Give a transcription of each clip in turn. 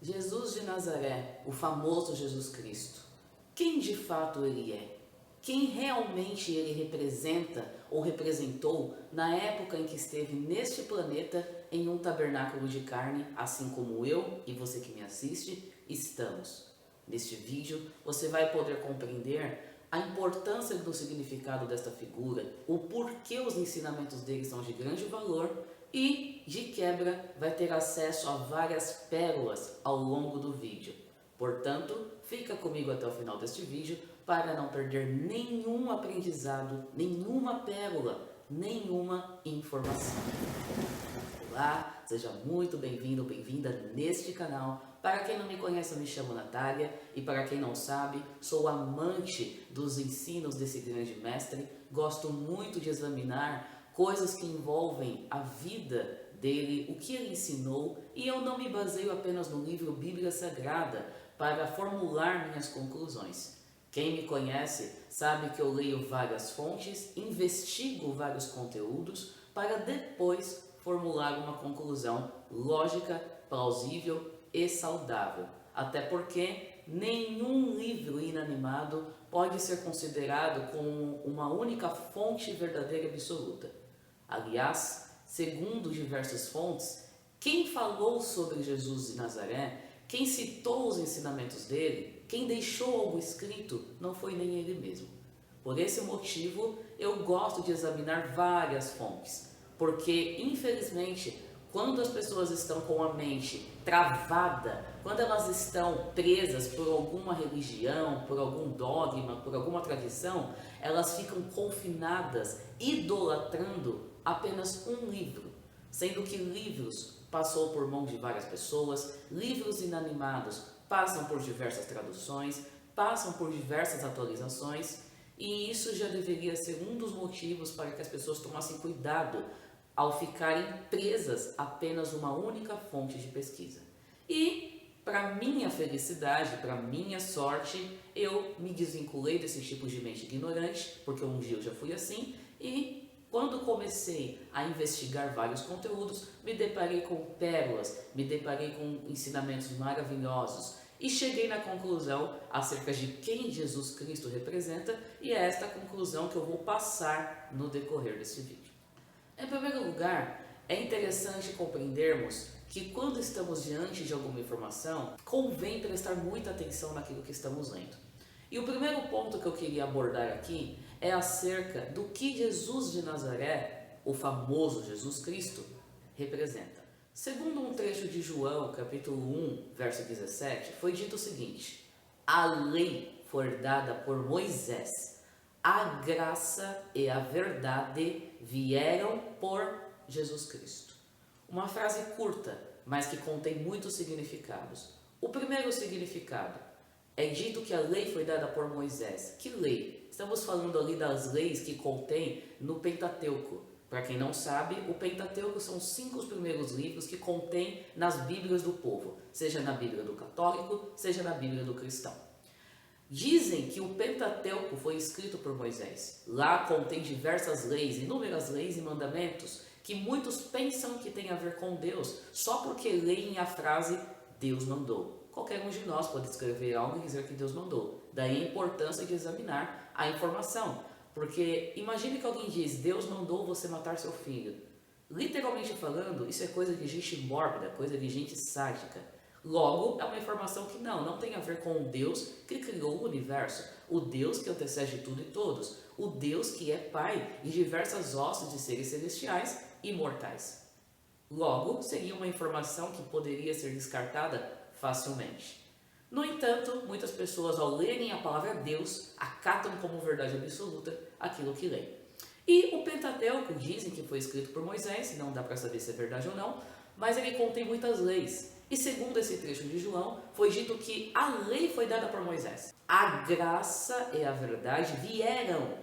Jesus de Nazaré, o famoso Jesus Cristo. Quem de fato ele é? Quem realmente ele representa ou representou na época em que esteve neste planeta em um tabernáculo de carne, assim como eu e você que me assiste estamos. Neste vídeo você vai poder compreender a importância do significado desta figura, o porquê os ensinamentos dele são de grande valor e, de quebra, vai ter acesso a várias pérolas ao longo do vídeo. Portanto, fica comigo até o final deste vídeo para não perder nenhum aprendizado, nenhuma pérola, nenhuma informação. Olá, seja muito bem-vindo, bem-vinda neste canal. Para quem não me conhece, eu me chamo Natália e para quem não sabe, sou amante dos ensinos desse grande mestre. Gosto muito de examinar coisas que envolvem a vida dele, o que ele ensinou, e eu não me baseio apenas no livro Bíblia Sagrada para formular minhas conclusões. Quem me conhece sabe que eu leio várias fontes, investigo vários conteúdos para depois formular uma conclusão lógica, plausível e saudável. Até porque nenhum livro inanimado pode ser considerado como uma única fonte verdadeira e absoluta. Aliás, segundo diversas fontes, quem falou sobre Jesus de Nazaré, quem citou os ensinamentos dele, quem deixou algo escrito, não foi nem ele mesmo. Por esse motivo, eu gosto de examinar várias fontes, porque, infelizmente, quando as pessoas estão com a mente travada, quando elas estão presas por alguma religião, por algum dogma, por alguma tradição, elas ficam confinadas, idolatrando apenas um livro, sendo que livros passou por mão de várias pessoas, livros inanimados passam por diversas traduções, passam por diversas atualizações, e isso já deveria ser um dos motivos para que as pessoas tomassem cuidado ao ficarem presas a apenas uma única fonte de pesquisa. E, para minha felicidade, para minha sorte, eu me desvinculei desse tipo de mente ignorante, porque um dia eu já fui assim, e quando comecei a investigar vários conteúdos, me deparei com pérolas, me deparei com ensinamentos maravilhosos e cheguei na conclusão acerca de quem Jesus Cristo representa, e é esta conclusão que eu vou passar no decorrer desse vídeo. Em primeiro lugar, é interessante compreendermos que quando estamos diante de alguma informação, convém prestar muita atenção naquilo que estamos lendo. E o primeiro ponto que eu queria abordar aqui é acerca do que Jesus de Nazaré, o famoso Jesus Cristo, representa. Segundo um trecho de João, capítulo 1, verso 17, foi dito o seguinte: a lei foi dada por Moisés, a graça e a verdade vieram por Jesus Cristo. Uma frase curta, mas que contém muitos significados. O primeiro significado: é dito que a lei foi dada por Moisés. Que lei? Estamos falando ali das leis que contém no Pentateuco. Para quem não sabe, o Pentateuco são os 5 primeiros livros que contém nas Bíblias do povo, seja na Bíblia do católico, seja na Bíblia do cristão. Dizem que o Pentateuco foi escrito por Moisés. Lá contém diversas leis, inúmeras leis e mandamentos, que muitos pensam que tem a ver com Deus, só porque leem a frase Deus mandou. Qualquer um de nós pode escrever algo e dizer que Deus mandou. Daí a importância de examinar a informação. Porque imagine que alguém diz, Deus mandou você matar seu filho. Literalmente falando, isso é coisa de gente mórbida, coisa de gente sádica. Logo, é uma informação que não tem a ver com o Deus que criou o universo, o Deus que antecede tudo e todos, o Deus que é Pai de diversas hostes de seres celestiais e mortais. Logo, seria uma informação que poderia ser descartada facilmente. No entanto, muitas pessoas, ao lerem a palavra Deus, acatam como verdade absoluta aquilo que leem. E o Pentateuco dizem que foi escrito por Moisés, não dá para saber se é verdade ou não, mas ele contém muitas leis. E segundo esse trecho de João, foi dito que a lei foi dada por Moisés. A graça e a verdade vieram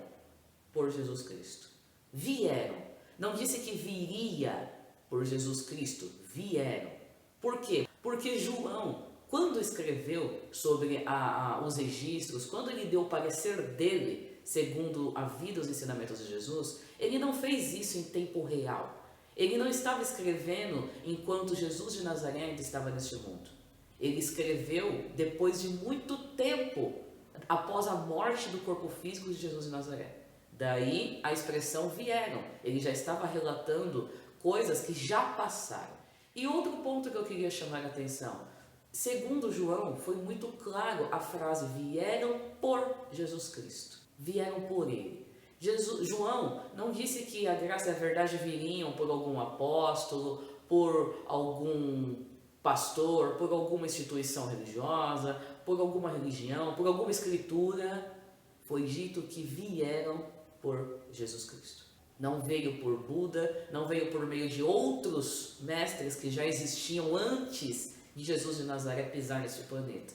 por Jesus Cristo. Vieram. Não disse que viria por Jesus Cristo, vieram. Por quê? Porque João, quando escreveu sobre os registros, quando ele deu o parecer dele, segundo a vida e os ensinamentos de Jesus, ele não fez isso em tempo real. Ele não estava escrevendo enquanto Jesus de Nazaré ainda estava neste mundo. Ele escreveu depois de muito tempo, após a morte do corpo físico de Jesus de Nazaré. Daí a expressão vieram. Ele já estava relatando coisas que já passaram. E outro ponto que eu queria chamar a atenção. Segundo João, foi muito claro a frase vieram por Jesus Cristo. Vieram por ele. João não disse que a graça e a verdade viriam por algum apóstolo, por algum pastor, por alguma instituição religiosa, por alguma religião, por alguma escritura. Foi dito que vieram por Jesus Cristo. Não veio por Buda, não veio por meio de outros mestres que já existiam antes de Jesus de Nazaré pisar neste planeta.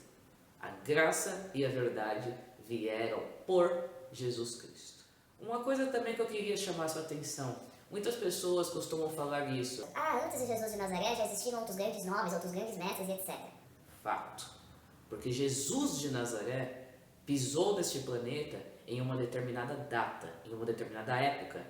A graça e a verdade vieram por Jesus Cristo. Uma coisa também que eu queria chamar a sua atenção. Muitas pessoas costumam falar isso. Antes de Jesus de Nazaré já existiam outros grandes nomes, outros grandes mestres e etc. Fato. Porque Jesus de Nazaré pisou neste planeta em uma determinada data, em uma determinada época.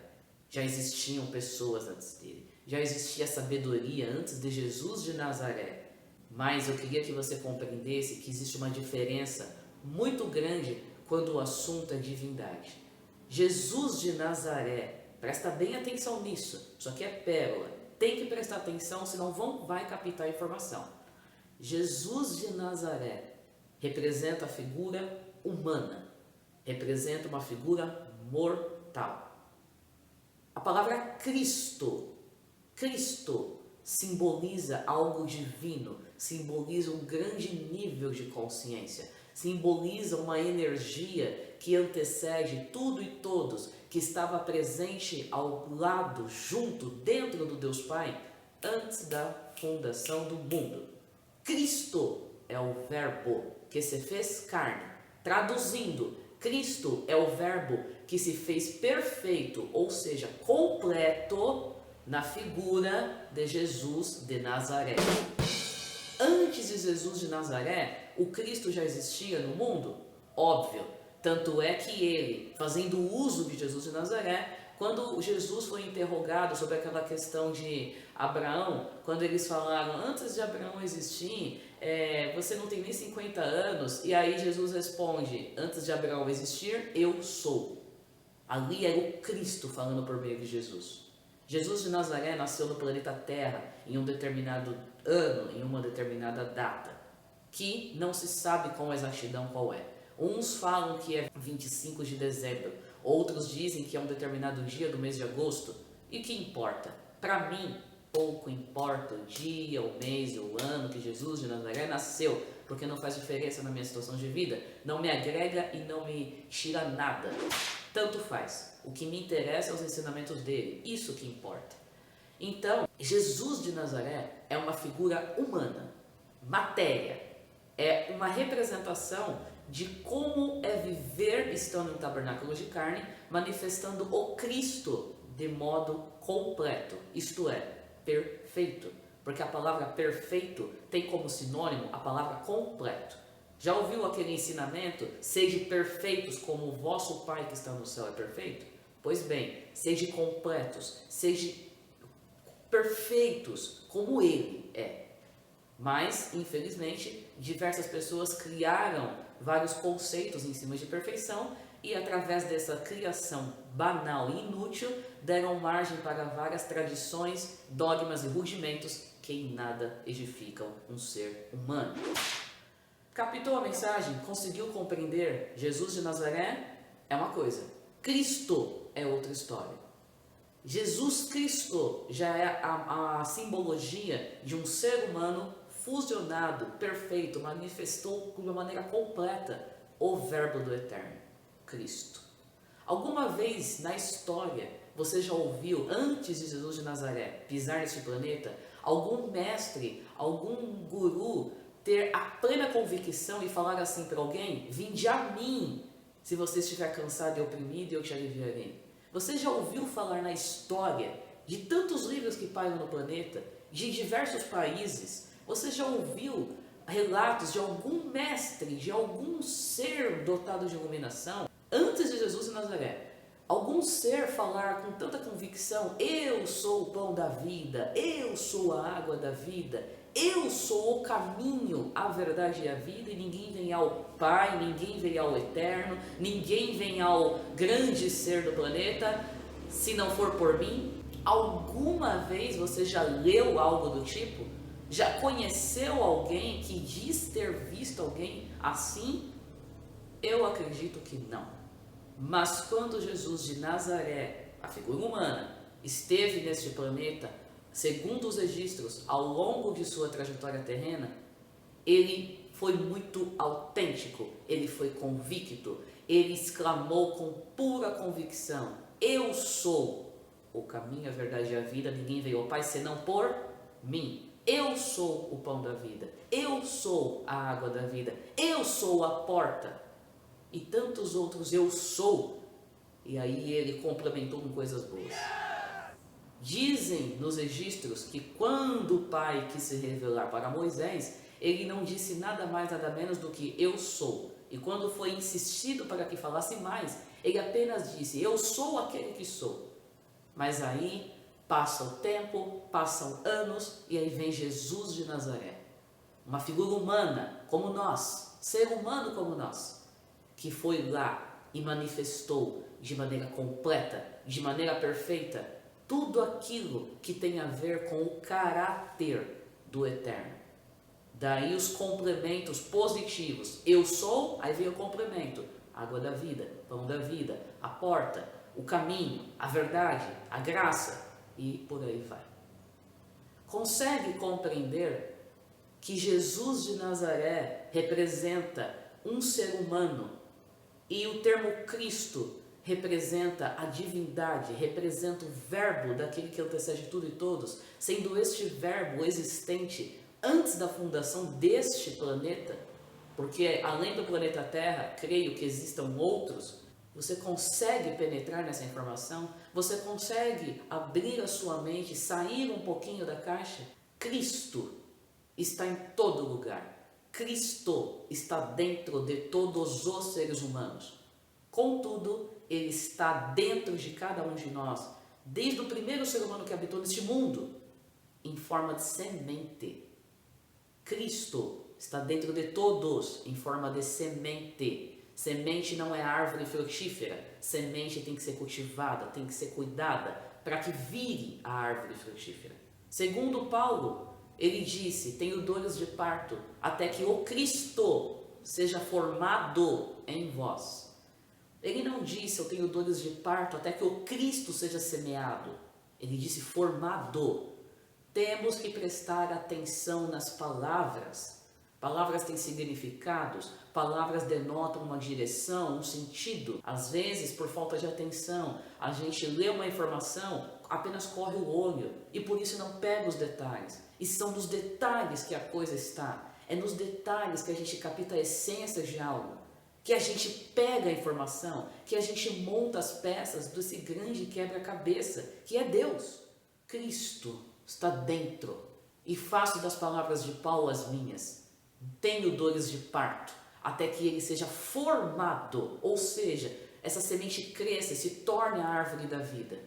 Já existiam pessoas antes dele. Já existia sabedoria antes de Jesus de Nazaré. Mas eu queria que você compreendesse que existe uma diferença muito grande quando o assunto é divindade. Jesus de Nazaré, presta bem atenção nisso, isso aqui é pérola, tem que prestar atenção, senão vai captar a informação. Jesus de Nazaré representa a figura humana, representa uma figura mortal. A palavra Cristo simboliza algo divino, simboliza um grande nível de consciência, simboliza uma energia que antecede tudo e todos, que estava presente ao lado, junto, dentro do Deus Pai, antes da fundação do mundo. Cristo é o verbo que se fez carne. Traduzindo, Cristo é o verbo que se fez perfeito, ou seja, completo, na figura de Jesus de Nazaré. Antes de Jesus de Nazaré, o Cristo já existia no mundo? Óbvio. Tanto é que ele, fazendo uso de Jesus de Nazaré, quando Jesus foi interrogado sobre aquela questão de Abraão, quando eles falaram, antes de Abraão existir, você não tem nem 50 anos, e aí Jesus responde, antes de Abraão existir, eu sou. Ali era o Cristo falando por meio de Jesus. Jesus de Nazaré nasceu no planeta Terra em um determinado ano, em uma determinada data, que não se sabe com exatidão qual é. Uns falam que é 25 de dezembro, outros dizem que é um determinado dia do mês de agosto. E o que importa? Para mim, pouco importa o dia, o mês e o ano que Jesus de Nazaré nasceu, porque não faz diferença na minha situação de vida, não me agrega e não me tira nada. Tanto faz. O que me interessa é os ensinamentos dele, isso que importa. Então, Jesus de Nazaré é uma figura humana, matéria, é uma representação de como é viver estando em um tabernáculo de carne, manifestando o Cristo de modo completo, isto é, perfeito. Porque a palavra perfeito tem como sinônimo a palavra completo. Já ouviu aquele ensinamento? Sede perfeitos como o vosso Pai que está no céu é perfeito? Pois bem, sede completos, sede perfeitos como Ele é. Mas, infelizmente, diversas pessoas criaram vários conceitos em cima de perfeição e, através dessa criação banal e inútil, deram margem para várias tradições, dogmas e rudimentos que em nada edificam um ser humano. Captou a mensagem? Conseguiu compreender? Jesus de Nazaré é uma coisa, Cristo é outra história. Jesus Cristo já é a simbologia de um ser humano fusionado, perfeito, manifestou de uma maneira completa o Verbo do Eterno, Cristo. Alguma vez na história você já ouviu, antes de Jesus de Nazaré pisar neste planeta, algum mestre, algum guru ter a plena convicção e falar assim para alguém, vinde a mim, se você estiver cansado e oprimido, eu te aliviarei. Você já ouviu falar na história de tantos livros que pairam no planeta, de diversos países, você já ouviu relatos de algum mestre, de algum ser dotado de iluminação, antes de Jesus de Nazaré, algum ser falar com tanta convicção, eu sou o pão da vida, eu sou a água da vida, Eu sou o caminho, a verdade e a vida, e ninguém vem ao Pai, ninguém vem ao Eterno, ninguém vem ao grande ser do planeta, se não for por mim. Alguma vez você já leu algo do tipo? Já conheceu alguém que diz ter visto alguém assim? Eu acredito que não. Mas quando Jesus de Nazaré, a figura humana, esteve neste planeta, segundo os registros, ao longo de sua trajetória terrena, ele foi muito autêntico, ele foi convicto, ele exclamou com pura convicção: eu sou o caminho, a verdade e a vida, ninguém veio ao Pai senão por mim. Eu sou o pão da vida, eu sou a água da vida, eu sou a porta. E tantos outros eu sou. E aí ele complementou com coisas boas. Dizem nos registros que quando o Pai quis se revelar para Moisés, ele não disse nada mais, nada menos do que eu sou. E quando foi insistido para que falasse mais, ele apenas disse: eu sou aquele que sou. Mas aí passa o tempo, passam anos, e aí vem Jesus de Nazaré. Uma figura humana como nós, ser humano como nós, que foi lá e manifestou de maneira completa, de maneira perfeita, tudo aquilo que tem a ver com o caráter do Eterno. Daí os complementos positivos. Eu sou, aí vem o complemento: água da vida, pão da vida, a porta, o caminho, a verdade, a graça, e por aí vai. Consegue compreender que Jesus de Nazaré representa um ser humano e o termo Cristo representa a divindade, representa o verbo daquele que antecede tudo e todos, sendo este verbo existente antes da fundação deste planeta? Porque além do planeta Terra, creio que existam outros. Você consegue penetrar nessa informação? Você consegue abrir a sua mente, sair um pouquinho da caixa? Cristo está em todo lugar. Cristo está dentro de todos os seres humanos. Contudo, Ele está dentro de cada um de nós, desde o primeiro ser humano que habitou neste mundo, em forma de semente. Cristo está dentro de todos, em forma de semente. Semente não é árvore frutífera. Semente tem que ser cultivada, tem que ser cuidada, para que vire a árvore frutífera. Segundo Paulo, ele disse: tenho dores de parto, até que o Cristo seja formado em vós. Ele não disse: eu tenho dores de parto, até que o Cristo seja semeado. Ele disse: formado. Temos que prestar atenção nas palavras. Palavras têm significados, palavras denotam uma direção, um sentido. Às vezes, por falta de atenção, a gente lê uma informação, apenas corre o olho e por isso não pega os detalhes. E são nos detalhes que a coisa está. É nos detalhes que a gente capta a essência de algo, que a gente pega a informação, que a gente monta as peças desse grande quebra-cabeça, que é Deus. Cristo está dentro. E faço das palavras de Paulo as minhas. Tenho dores de parto, até que ele seja formado, ou seja, essa semente cresça e se torne a árvore da vida,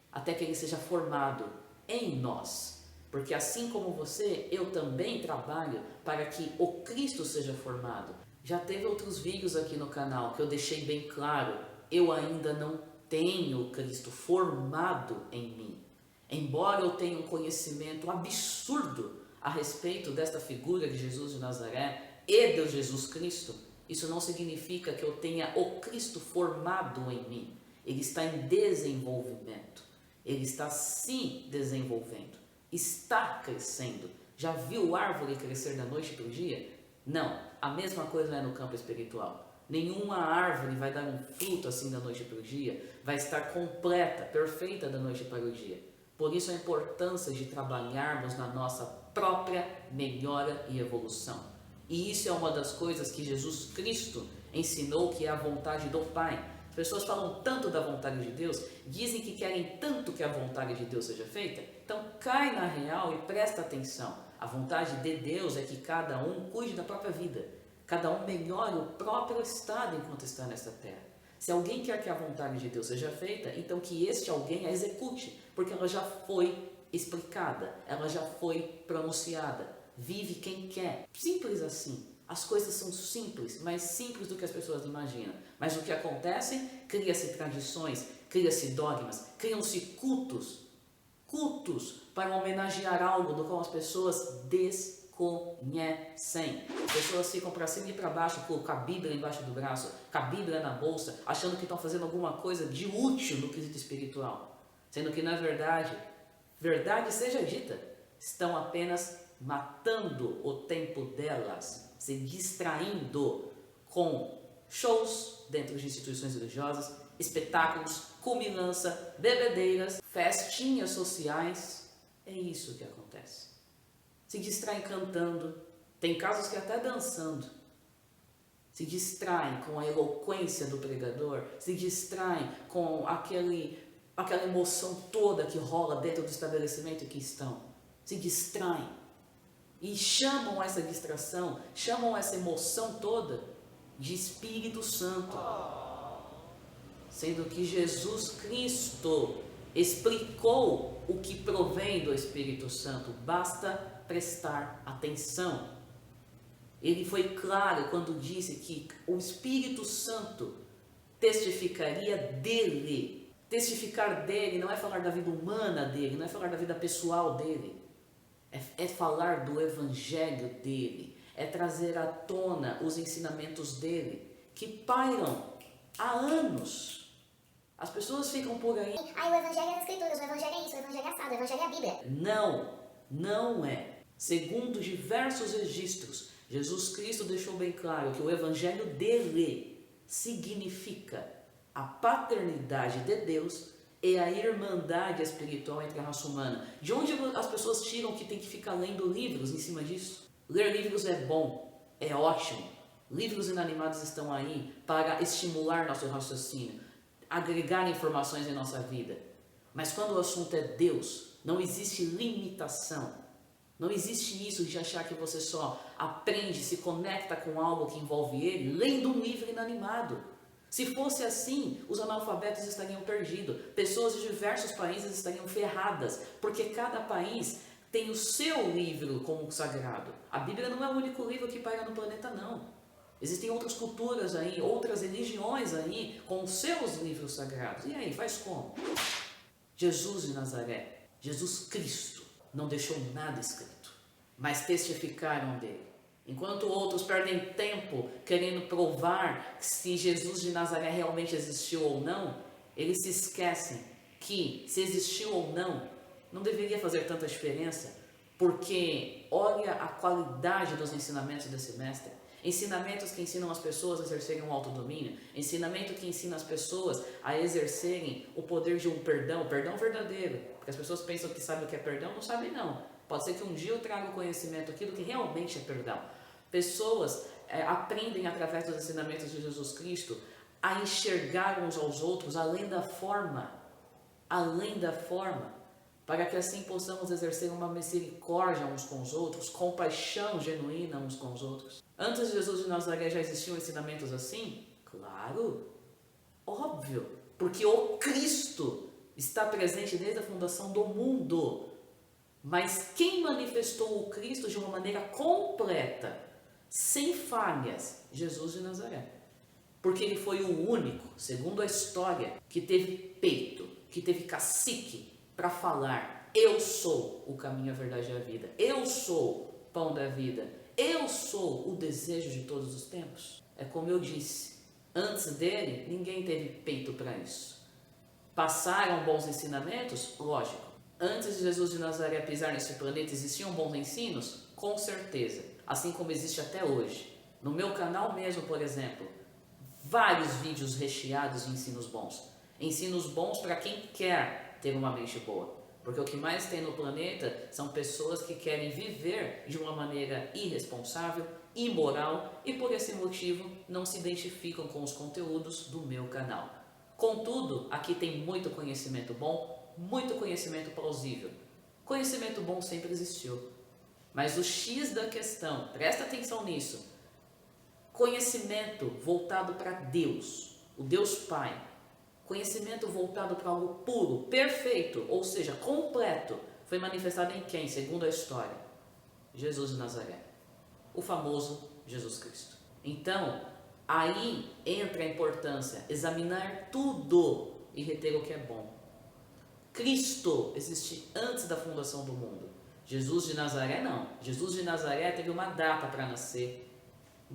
até que ele seja formado em nós. Porque assim como você, eu também trabalho para que o Cristo seja formado. Já teve outros vídeos aqui no canal que eu deixei bem claro: eu ainda não tenho o Cristo formado em mim. Embora eu tenha um conhecimento absurdo a respeito desta figura de Jesus de Nazaré e de Jesus Cristo, isso não significa que eu tenha o Cristo formado em mim. Ele está em desenvolvimento. Ele está sim desenvolvendo. Está crescendo. Já viu árvore crescer da noite para o dia? Não. A mesma coisa é no campo espiritual. Nenhuma árvore vai dar um fruto assim da noite para o dia. Vai estar completa, perfeita da noite para o dia. Por isso a importância de trabalharmos na nossa própria melhora e evolução. E isso é uma das coisas que Jesus Cristo ensinou, que é a vontade do Pai. As pessoas falam tanto da vontade de Deus, dizem que querem tanto que a vontade de Deus seja feita. Então cai na real e presta atenção. A vontade de Deus é que cada um cuide da própria vida. Cada um melhore o próprio estado enquanto está nesta terra. Se alguém quer que a vontade de Deus seja feita, então que este alguém a execute, porque ela já foi explicada, ela já foi pronunciada. Vive quem quer. Simples assim. As coisas são simples, mais simples do que as pessoas imaginam. Mas o que acontece? Cria-se tradições, cria-se dogmas, criam-se cultos para homenagear algo do qual as pessoas desconhecem. As pessoas ficam para cima e para baixo com a Bíblia embaixo do braço, com a Bíblia na bolsa, achando que estão fazendo alguma coisa de útil no quesito espiritual. Sendo que, na verdade, verdade seja dita, estão apenas matando o tempo delas, se distraindo com shows dentro de instituições religiosas, espetáculos, cumilança, bebedeiras, festinhas sociais. É isso que acontece. Se distraem cantando, tem casos que até dançando. Se distraem com a eloquência do pregador, se distraem com aquela emoção toda que rola dentro do estabelecimento em que estão. Se distraem e chamam essa distração, chamam essa emoção toda de Espírito Santo. Sendo que Jesus Cristo explicou o que provém do Espírito Santo. Basta prestar atenção. Ele foi claro quando disse que o Espírito Santo testificaria dele. Testificar dele não é falar da vida humana dele, não é falar da vida pessoal dele. É falar do Evangelho dele. É trazer à tona os ensinamentos dele, que pairam há anos. As pessoas ficam por aí. O Evangelho é das Escrituras, o Evangelho é isso, o Evangelho é assado, o Evangelho é a Bíblia. Não é. Segundo diversos registros, Jesus Cristo deixou bem claro que o Evangelho dele significa a paternidade de Deus e a irmandade espiritual entre a raça humana. De onde as pessoas tiram que tem que ficar lendo livros em cima disso? Ler livros é bom, é ótimo. Livros inanimados estão aí para estimular nosso raciocínio, agregar informações em nossa vida. Mas quando o assunto é Deus, não existe limitação. Não existe isso de achar que você só aprende, se conecta com algo que envolve ele, lendo um livro inanimado. Se fosse assim, os analfabetos estariam perdidos. Pessoas de diversos países estariam ferradas, porque cada país tem o seu livro como sagrado. A Bíblia não é o único livro que paira no planeta, não. Existem outras culturas aí, outras religiões aí, com os seus livros sagrados. E aí, faz como? Jesus de Nazaré, Jesus Cristo, não deixou nada escrito, mas testificaram dele. Enquanto outros perdem tempo querendo provar se Jesus de Nazaré realmente existiu ou não, eles se esquecem que se existiu ou não deveria fazer tanta diferença, porque olha a qualidade dos ensinamentos desse mestre. Ensinamentos que ensinam as pessoas a exercerem um autodomínio, ensinamento que ensina as pessoas a exercerem o poder de um perdão verdadeiro, porque as pessoas pensam que sabem o que é perdão, não sabem não. Pode ser que um dia eu traga o conhecimento aqui do que realmente é perdão. Pessoas aprendem através dos ensinamentos de Jesus Cristo a enxergar uns aos outros além da forma, para que assim possamos exercer uma misericórdia uns com os outros, compaixão genuína uns com os outros. Antes de Jesus de Nazaré já existiam ensinamentos assim? Claro, óbvio, porque o Cristo está presente desde a fundação do mundo. Mas quem manifestou o Cristo de uma maneira completa, sem falhas? Jesus de Nazaré. Porque ele foi o único, segundo a história, que teve peito, que teve cacique para falar: eu sou o caminho, a verdade e a vida. Eu sou o pão da vida. Eu sou o desejo de todos os tempos. É como eu disse, antes dele, ninguém teve peito para isso. Passaram bons ensinamentos? Lógico. Antes de Jesus de Nazaré pisar nesse planeta, existiam bons ensinos? Com certeza. Assim como existe até hoje. No meu canal mesmo, por exemplo, vários vídeos recheados de ensinos bons. Ensinos bons para quem quer ter uma mente boa. Porque o que mais tem no planeta são pessoas que querem viver de uma maneira irresponsável, imoral e por esse motivo não se identificam com os conteúdos do meu canal. Contudo, aqui tem muito conhecimento bom, muito conhecimento plausível. Conhecimento bom sempre existiu. Mas o X da questão, presta atenção nisso, conhecimento voltado para Deus, o Deus Pai, conhecimento voltado para algo puro, perfeito, ou seja, completo, foi manifestada em quem, segundo a história? Jesus de Nazaré, o famoso Jesus Cristo. Então, aí entra a importância, examinar tudo e reter o que é bom. Cristo existe antes da fundação do mundo. Jesus de Nazaré não. Jesus de Nazaré teve uma data para nascer,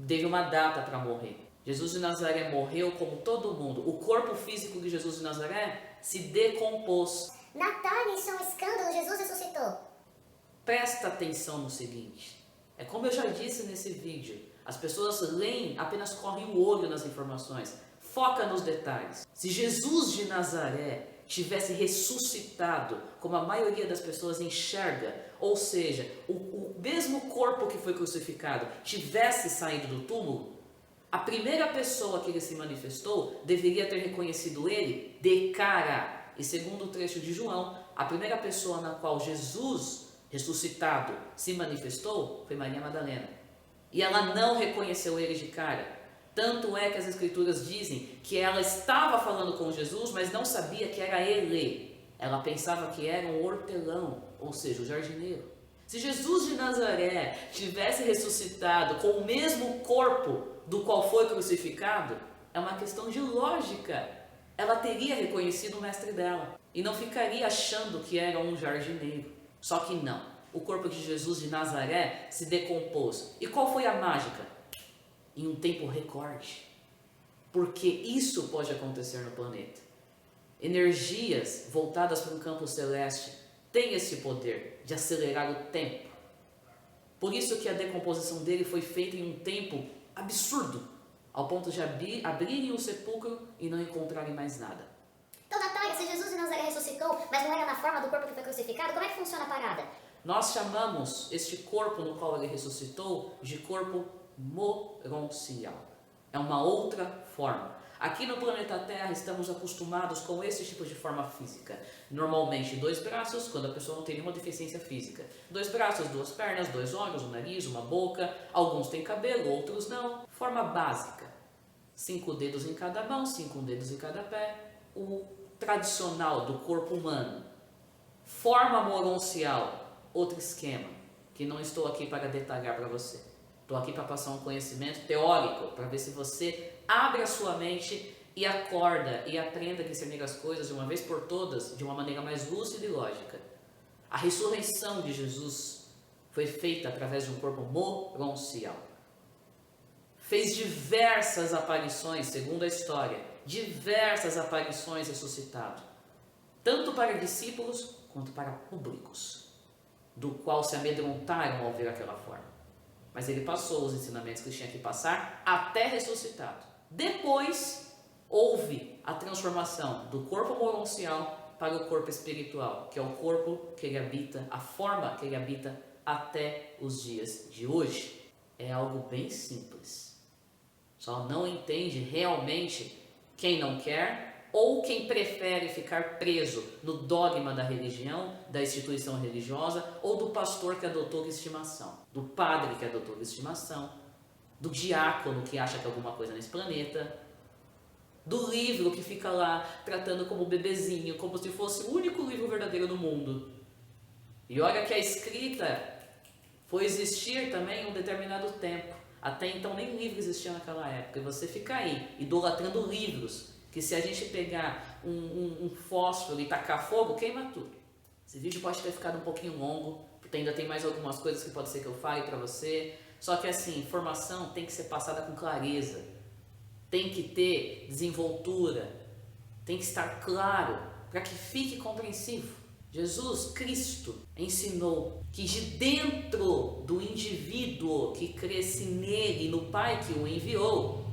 teve uma data para morrer. Jesus de Nazaré morreu como todo mundo. O corpo físico de Jesus de Nazaré se decompôs. Natal, isso é um escândalo, Jesus ressuscitou. Presta atenção no seguinte, é como eu já disse nesse vídeo, as pessoas leem, apenas correm o olho nas informações, foca nos detalhes. Se Jesus de Nazaré tivesse ressuscitado, como a maioria das pessoas enxerga, ou seja, o mesmo corpo que foi crucificado tivesse saído do túmulo, a primeira pessoa que ele se manifestou deveria ter reconhecido ele de cara. E segundo o trecho de João, a primeira pessoa na qual Jesus ressuscitado se manifestou foi Maria Madalena. E ela não reconheceu ele de cara. Tanto é que as escrituras dizem que ela estava falando com Jesus, mas não sabia que era ele. Ela pensava que era um hortelão, ou seja, o jardineiro. Se Jesus de Nazaré tivesse ressuscitado com o mesmo corpo do qual foi crucificado, é uma questão de lógica. Ela teria reconhecido o mestre dela e não ficaria achando que era um jardineiro. Só que não. O corpo de Jesus de Nazaré se decompôs. E qual foi a mágica? Em um tempo recorde. Porque isso pode acontecer no planeta. Energias voltadas para um campo celeste têm esse poder de acelerar o tempo. Por isso que a decomposição dele foi feita em um tempo absurdo, ao ponto de abrirem o sepulcro e não encontrarem mais nada. Então, Natália, se Jesus de Nazaré ressuscitou, mas não era na forma do corpo que foi crucificado, como é que funciona a parada? Nós chamamos este corpo no qual ele ressuscitou de corpo moroncial. É uma outra forma. Aqui no planeta Terra estamos acostumados com esse tipo de forma física. Normalmente 2 braços, quando a pessoa não tem nenhuma deficiência física. 2 braços, 2 pernas, 2 olhos, um nariz, uma boca. Alguns têm cabelo, outros não. Forma básica. 5 dedos em cada mão, 5 dedos em cada pé. O tradicional do corpo humano. Forma moroncial, outro esquema, que não estou aqui para detalhar para você. Estou aqui para passar um conhecimento teórico, para ver se você abre a sua mente e acorda e aprenda a discernir as coisas de uma vez por todas, de uma maneira mais lúcida e lógica. A ressurreição de Jesus foi feita através de um corpo moroncial. Fez diversas aparições, segundo a história, diversas aparições ressuscitado, tanto para discípulos quanto para públicos, do qual se amedrontaram ao ver aquela forma. Mas ele passou os ensinamentos que tinha que passar até ressuscitado. Depois, houve a transformação do corpo moroncial para o corpo espiritual, que é o corpo que ele habita, a forma que ele habita até os dias de hoje. É algo bem simples. Só não entende realmente quem não quer ou quem prefere ficar preso no dogma da religião, da instituição religiosa, ou do pastor que adotou de estimação, do padre que adotou de estimação, do diácono que acha que é alguma coisa nesse planeta, do livro que fica lá tratando como bebezinho, como se fosse o único livro verdadeiro do mundo. E olha que a escrita foi existir também em um determinado tempo. Até então nem livro existia naquela época. E você fica aí, idolatrando livros, que se a gente pegar um fósforo e tacar fogo, queima tudo. Esse vídeo pode ter ficado um pouquinho longo, porque ainda tem mais algumas coisas que pode ser que eu fale para você. Só que assim, informação tem que ser passada com clareza, tem que ter desenvoltura, tem que estar claro, para que fique compreensivo. Jesus Cristo ensinou que de dentro do indivíduo que cresce nele, no Pai que o enviou,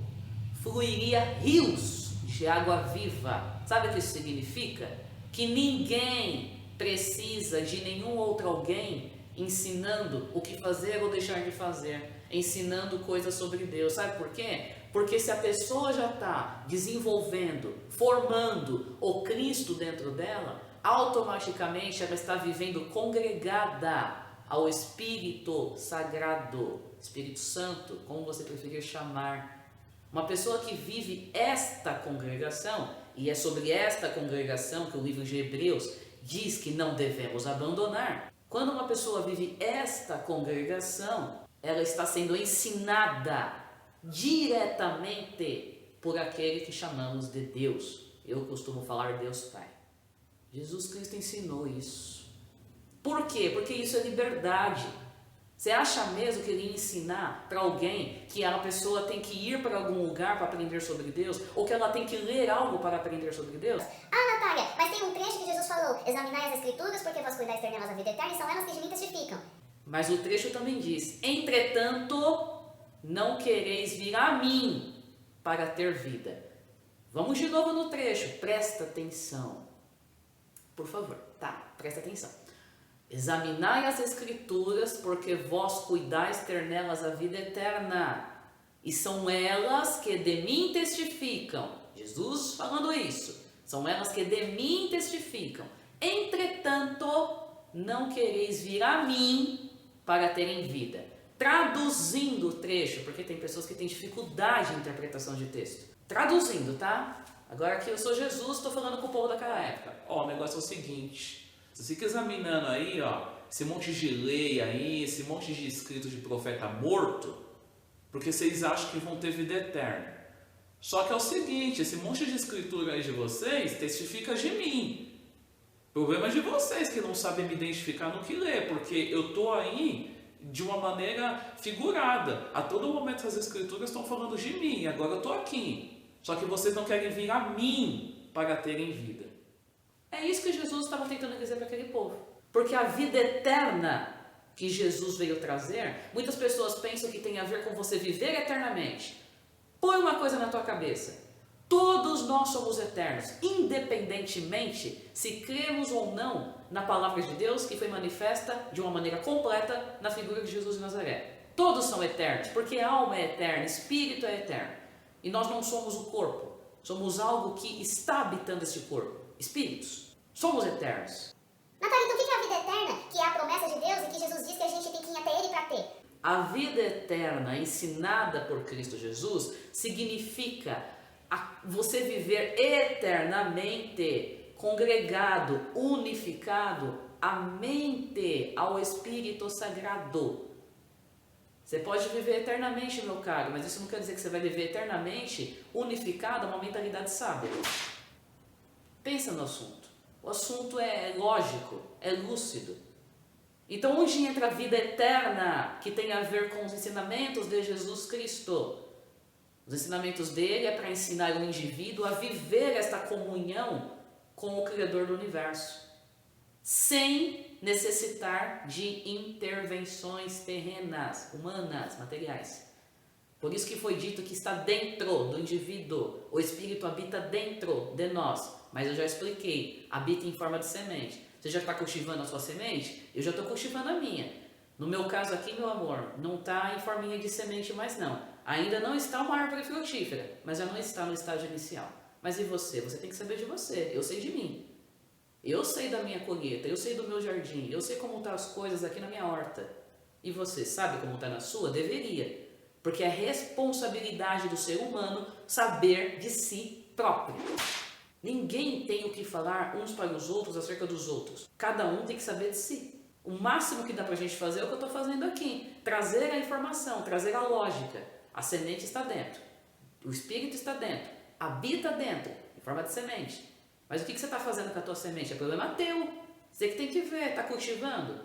fluiria rios de água viva. Sabe o que isso significa? Que ninguém precisa de nenhum outro alguém ensinando o que fazer ou deixar de fazer, ensinando coisas sobre Deus. Sabe por quê? Porque se a pessoa já está desenvolvendo, formando o Cristo dentro dela, automaticamente ela está vivendo congregada ao Espírito Sagrado, Espírito Santo, como você preferir chamar. Uma pessoa que vive esta congregação, e é sobre esta congregação que o livro de Hebreus diz que não devemos abandonar. Quando uma pessoa vive esta congregação, ela está sendo ensinada diretamente por aquele que chamamos de Deus. Eu costumo falar Deus Pai. Jesus Cristo ensinou isso. Por quê? Porque isso é liberdade. Você acha mesmo que ele ia ensinar para alguém que a pessoa tem que ir para algum lugar para aprender sobre Deus? Ou que ela tem que ler algo para aprender sobre Deus? Ah, Natália, mas tem um trecho que Jesus falou: examinai as escrituras, porque vós cuidais ter nelas a vida eterna, e são elas que de mim testificam. Mas o trecho também diz: entretanto, não quereis vir a mim para ter vida. Vamos de novo no trecho, presta atenção. Por favor, tá? Presta atenção. Examinai as escrituras, porque vós cuidais ter nelas a vida eterna, e são elas que de mim testificam. Jesus falando isso. São elas que de mim testificam. Entretanto, não quereis vir a mim para terem vida. Traduzindo o trecho, porque tem pessoas que têm dificuldade de interpretação de texto. Traduzindo, tá? Agora que eu sou Jesus, estou falando com o povo daquela época. Ó, o negócio é o seguinte, você fica examinando aí, ó, esse monte de lei aí, esse monte de escritos de profeta morto, porque vocês acham que vão ter vida eterna. Só que é o seguinte, esse monte de escritura aí de vocês testifica de mim. O problema é de vocês que não sabem me identificar no que lê, porque eu estou aí de uma maneira figurada. A todo momento as escrituras estão falando de mim, agora eu estou aqui. Só que vocês não querem vir a mim para terem vida. É isso que Jesus estava tentando dizer para aquele povo. Porque a vida eterna que Jesus veio trazer, muitas pessoas pensam que tem a ver com você viver eternamente. Põe uma coisa na tua cabeça. Todos nós somos eternos, independentemente se cremos ou não na palavra de Deus, que foi manifesta de uma maneira completa na figura de Jesus de Nazaré. Todos são eternos, porque a alma é eterna, espírito é eterno. E nós não somos o corpo, somos algo que está habitando este corpo, espíritos. Somos eternos. Natália, então o que é a vida eterna? Que é a promessa de Deus e que Jesus diz que a gente tem que ir até Ele para ter. A vida eterna ensinada por Cristo Jesus significa você viver eternamente congregado, unificado, a mente ao Espírito Sagrado. Você pode viver eternamente, meu caro, mas isso não quer dizer que você vai viver eternamente unificado a uma mentalidade sábia. Pensa no assunto. O assunto é lógico, é lúcido. Então, onde entra a vida eterna, que tem a ver com os ensinamentos de Jesus Cristo? Os ensinamentos dele é para ensinar o indivíduo a viver esta comunhão com o Criador do Universo, sem necessitar de intervenções terrenas, humanas, materiais. Por isso que foi dito que está dentro do indivíduo, o Espírito habita dentro de nós. Mas eu já expliquei, habita em forma de semente. Você já está cultivando a sua semente? Eu já estou cultivando a minha. No meu caso aqui, meu amor, não está em forminha de semente mais não. Ainda não está uma árvore frutífera, mas já não está no estágio inicial. Mas e você? Você tem que saber de você. Eu sei de mim. Eu sei da minha colheita, eu sei do meu jardim, eu sei como estão as coisas aqui na minha horta. E você sabe como está na sua? Deveria. Porque é responsabilidade do ser humano saber de si próprio. Ninguém tem o que falar uns para os outros acerca dos outros. Cada um tem que saber de si. O máximo que dá para a gente fazer é o que eu estou fazendo aqui. Trazer a informação, trazer a lógica. A semente está dentro. O espírito está dentro. Habita dentro, em forma de semente. Mas o que você está fazendo com a tua semente? É problema teu. Você que tem que ver. Está cultivando?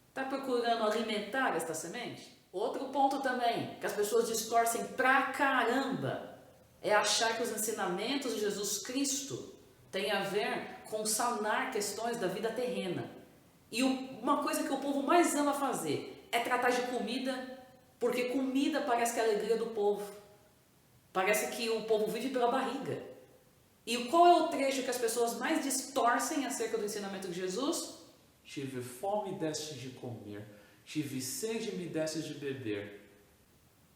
Está procurando alimentar esta semente? Outro ponto também, que as pessoas distorcem pra caramba, é achar que os ensinamentos de Jesus Cristo têm a ver com sanar questões da vida terrena. E uma coisa que o povo mais ama fazer é tratar de comida, porque comida parece que é a alegria do povo. Parece que o povo vive pela barriga. E qual é o trecho que as pessoas mais distorcem acerca do ensinamento de Jesus? Tive fome e deste de comer, tive sede e me deste de beber.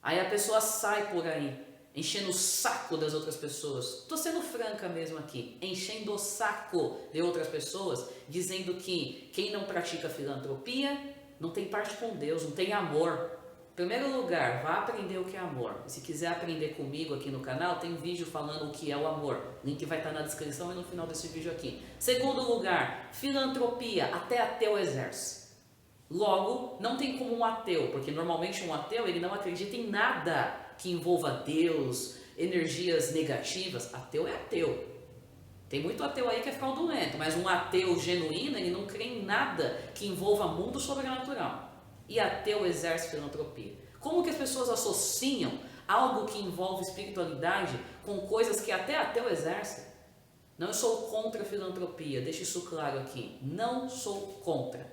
Aí a pessoa sai por aí, enchendo o saco das outras pessoas. Estou sendo franca mesmo aqui, enchendo o saco de outras pessoas, dizendo que quem não pratica filantropia não tem parte com Deus, não tem amor. Em primeiro lugar, vá aprender o que é amor. E se quiser aprender comigo aqui no canal, tem vídeo falando o que é o amor. O link vai estar na descrição e no final desse vídeo aqui. Segundo lugar, filantropia. Até ateu exerce. Logo, não tem como um ateu, porque normalmente um ateu ele não acredita em nada que envolva Deus, energias negativas. Ateu é ateu. Tem muito ateu aí que é fraudulento, mas um ateu genuíno, ele não crê em nada que envolva mundo sobrenatural. E ateu exerce filantropia. Como que as pessoas associam algo que envolve espiritualidade com coisas que até ateu exerce? Não, eu sou contra a filantropia, deixo isso claro aqui. Não sou contra.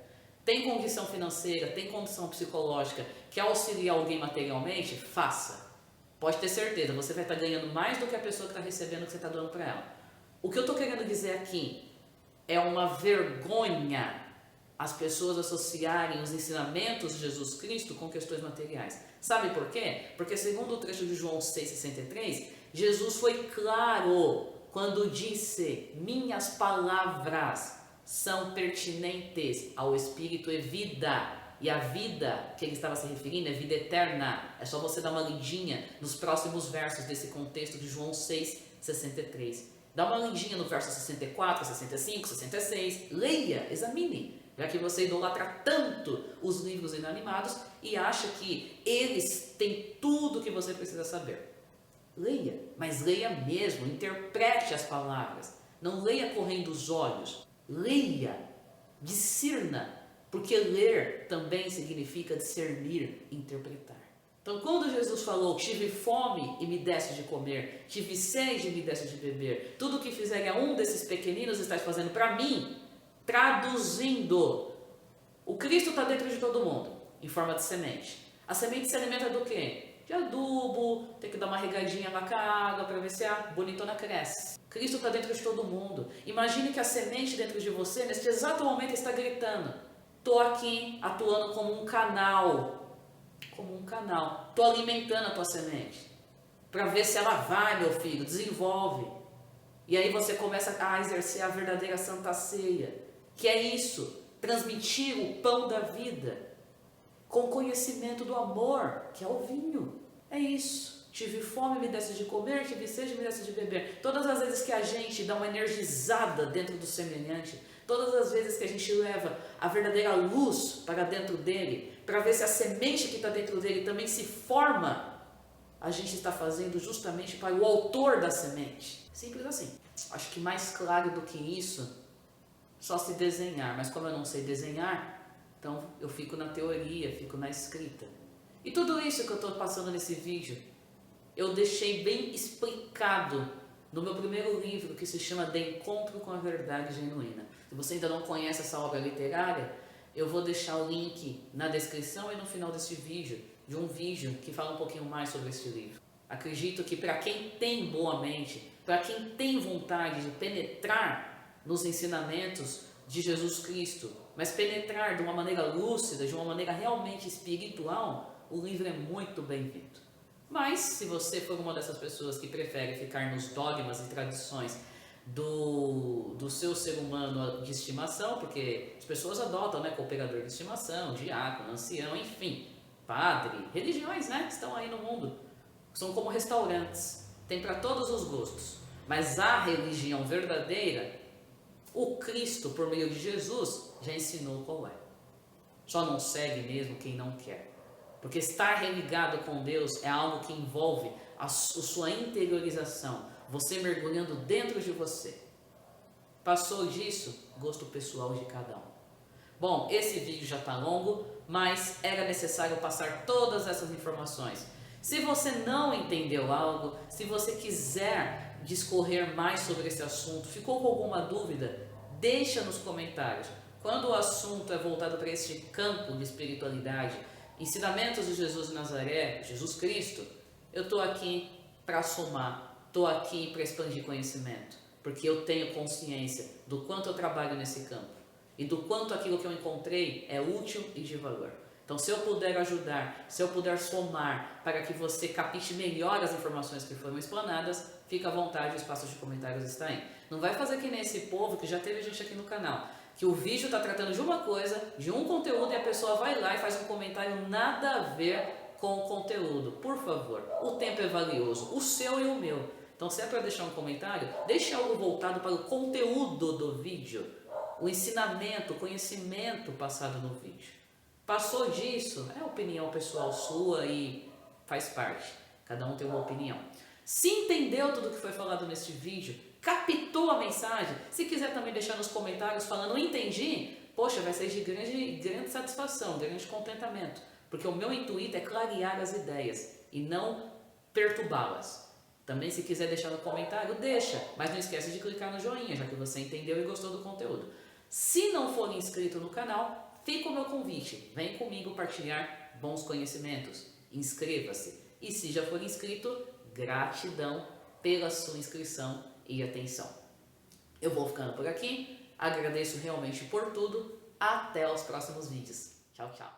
Tem condição financeira, tem condição psicológica, quer auxiliar alguém materialmente? Faça. Pode ter certeza, você vai estar ganhando mais do que a pessoa que está recebendo o que você está dando para ela. O que eu estou querendo dizer aqui é uma vergonha as pessoas associarem os ensinamentos de Jesus Cristo com questões materiais. Sabe por quê? Porque segundo o trecho de João 6,63, Jesus foi claro quando disse: minhas palavras são pertinentes ao Espírito e vida. E a vida que ele estava se referindo é vida eterna. É só você dar uma lidinha nos próximos versos desse contexto de João 6,63. Dá uma lidinha no verso 64, 65, 66. Leia, examine. Já que você idolatra tanto os livros inanimados e acha que eles têm tudo o que você precisa saber. Leia, mas leia mesmo, interprete as palavras. Não leia correndo os olhos. Leia, discirna, porque ler também significa discernir, interpretar. Então, quando Jesus falou: tive fome e me deste de comer, tive sede e me deste de beber, tudo o que fizer a um desses pequeninos estás fazendo para mim, traduzindo, o Cristo está dentro de todo mundo, em forma de semente. A semente se alimenta do quê? De adubo, tem que dar uma regadinha lá com a água para ver se a bonitona cresce. Cristo está dentro de todo mundo. Imagine que a semente dentro de você, neste exato momento, está gritando: estou aqui atuando como um canal. Como um canal. Estou alimentando a tua semente. Para ver se ela vai, meu filho, desenvolve. E aí você começa a exercer a verdadeira Santa Ceia. Que é isso, transmitir o pão da vida com conhecimento do amor, que é o vinho. É isso. Tive fome, me desse de comer, tive sede, me desse de beber. Todas as vezes que a gente dá uma energizada dentro do semelhante, todas as vezes que a gente leva a verdadeira luz para dentro dele, para ver se a semente que está dentro dele também se forma, a gente está fazendo justamente para o autor da semente. Simples assim. Acho que mais claro do que isso, só se desenhar. Mas como eu não sei desenhar, então eu fico na teoria, fico na escrita. E tudo isso que eu estou passando nesse vídeo, eu deixei bem explicado no meu primeiro livro, que se chama De Encontro com a Verdade Genuína. Se você ainda não conhece essa obra literária, eu vou deixar o link na descrição e no final desse vídeo, de um vídeo que fala um pouquinho mais sobre este livro. Acredito que para quem tem boa mente, para quem tem vontade de penetrar nos ensinamentos de Jesus Cristo, mas penetrar de uma maneira lúcida, de uma maneira realmente espiritual, o livro é muito bem-vindo. Mas, se você for uma dessas pessoas que prefere ficar nos dogmas e tradições do seu ser humano de estimação, porque as pessoas adotam, né, cooperador de estimação, diácono, ancião, enfim, padre, religiões, né, estão aí no mundo, são como restaurantes, tem para todos os gostos, mas a religião verdadeira, o Cristo, por meio de Jesus, já ensinou qual é. Só não segue mesmo quem não quer. Porque estar religado com Deus é algo que envolve a sua interiorização, você mergulhando dentro de você. Passou disso, gosto pessoal de cada um. Bom, esse vídeo já está longo, mas era necessário passar todas essas informações. Se você não entendeu algo, se você quiser discorrer mais sobre esse assunto, ficou com alguma dúvida, deixa nos comentários. Quando o assunto é voltado para este campo de espiritualidade, ensinamentos de Jesus de Nazaré, Jesus Cristo, eu estou aqui para somar, estou aqui para expandir conhecimento, porque eu tenho consciência do quanto eu trabalho nesse campo e do quanto aquilo que eu encontrei é útil e de valor. Então, se eu puder ajudar, se eu puder somar para que você capte melhor as informações que foram explanadas, fica à vontade, o espaço de comentários está aí. Não vai fazer que nem esse povo que já teve gente aqui no canal, que o vídeo está tratando de uma coisa, de um conteúdo, e a pessoa vai lá e faz um comentário nada a ver com o conteúdo, por favor. O tempo é valioso, o seu e o meu. Então, se é para deixar um comentário, deixe algo voltado para o conteúdo do vídeo, o ensinamento, o conhecimento passado no vídeo. Passou disso, é opinião pessoal sua e faz parte. Cada um tem uma opinião. Se entendeu tudo que foi falado neste vídeo, captou a mensagem, se quiser também deixar nos comentários falando entendi, poxa, vai ser de grande satisfação, grande contentamento. Porque o meu intuito é clarear as ideias e não perturbá-las. Também se quiser deixar no comentário, deixa, mas não esquece de clicar no joinha, já que você entendeu e gostou do conteúdo. Se não for inscrito no canal, fica o meu convite, vem comigo partilhar bons conhecimentos, inscreva-se. E se já for inscrito, gratidão pela sua inscrição e atenção. Eu vou ficando por aqui, agradeço realmente por tudo, até os próximos vídeos. Tchau, tchau.